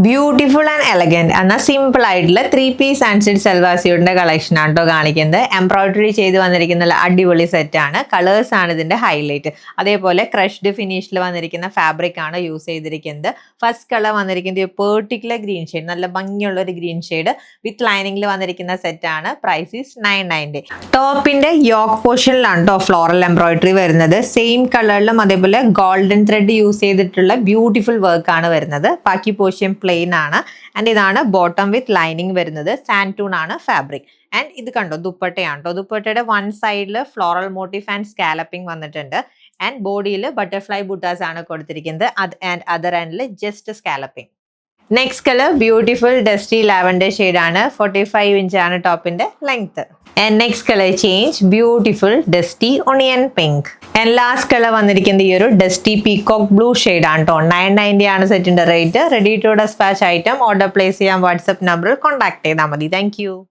Beautiful and elegant എന്ന simple ആയിട്ടുള്ള 3-piece and salwar സ്യൂട്ടിന്റെ collection ആണ് കേട്ടോ കാണിക്കുന്നത്. എംബ്രോയിഡറി ചെയ്ത് വന്നിരിക്കുന്ന അടിപൊളി സെറ്റ് ആണ്. കളേഴ്സ് ആണ് ഇതിന്റെ ഹൈലൈറ്റ്. അതേപോലെ ക്രഷ്ഡ് ഫിനിഷിൽ വന്നിരിക്കുന്ന ഫാബ്രിക് ആണ് യൂസ് ചെയ്തിരിക്കുന്നത്. ഫസ്റ്റ് കളർ വന്നിരിക്കുന്നത് പെർട്ടിക്കുലർ ഗ്രീൻ ഷെയ്ഡ്, നല്ല ഭംഗിയുള്ള ഒരു ഗ്രീൻ ഷെയ്ഡ് വിത്ത് ലൈനിങ്ങിൽ വന്നിരിക്കുന്ന സെറ്റ് ആണ്. Price is 990. ടോപ്പിന്റെ യോക്ക് പോർഷനിലാണ് കേട്ടോ ഫ്ലോറൽ എംബ്രോയിഡറി വരുന്നത്. സെയിം കളറിലും അതേപോലെ ഗോൾഡൻ ത്രെഡ് യൂസ് ചെയ്തിട്ടുള്ള ബ്യൂട്ടിഫുൾ വർക്ക് ആണ് വരുന്നത്. ബാക്കി പോർഷൻ പ്ലെയിൻ ആണ്. ആൻഡ് ഇതാണ് ബോട്ടം വിത്ത് ലൈനിങ് വരുന്നത്. സാൻറ്റൂൺ ആണ് ഫാബ്രിക്. ആൻഡ് ഇത് കണ്ടോ ദുപ്പട്ടയാണ് കേട്ടോ. ദുപ്പട്ടയുടെ വൺ സൈഡിൽ ഫ്ലോറൽ മോട്ടീഫ് ആൻഡ് സ്കാലപ്പിംഗ് വന്നിട്ടുണ്ട്. ആൻഡ് ബോഡിയിൽ ബട്ടർഫ്ലൈ ബുട്ടാസ് ആണ് കൊടുത്തിരിക്കുന്നത്. ആൻഡ് അതർ എൻഡിൽ just scalloping. Next colour beautiful dusty lavender shade ആണ്. 45 ഇഞ്ച് ആണ് ടോപ്പിന്റെ length. And next colour change beautiful dusty onion pink. And last colour വന്നിരിക്കുന്നത് ഈ ഒരു ഡസ്റ്റി പീകോക്ക് ബ്ലൂ ഷെയ്ഡ് ആണ് കേട്ടോ. 990 ആണ് സെറ്റിന്റെ rate. Ready to dispatch item order place ചെയ്യാൻ വാട്സ്ആപ്പ് നമ്പറിൽ കോൺടാക്ട് ചെയ്താൽ മതി. താങ്ക്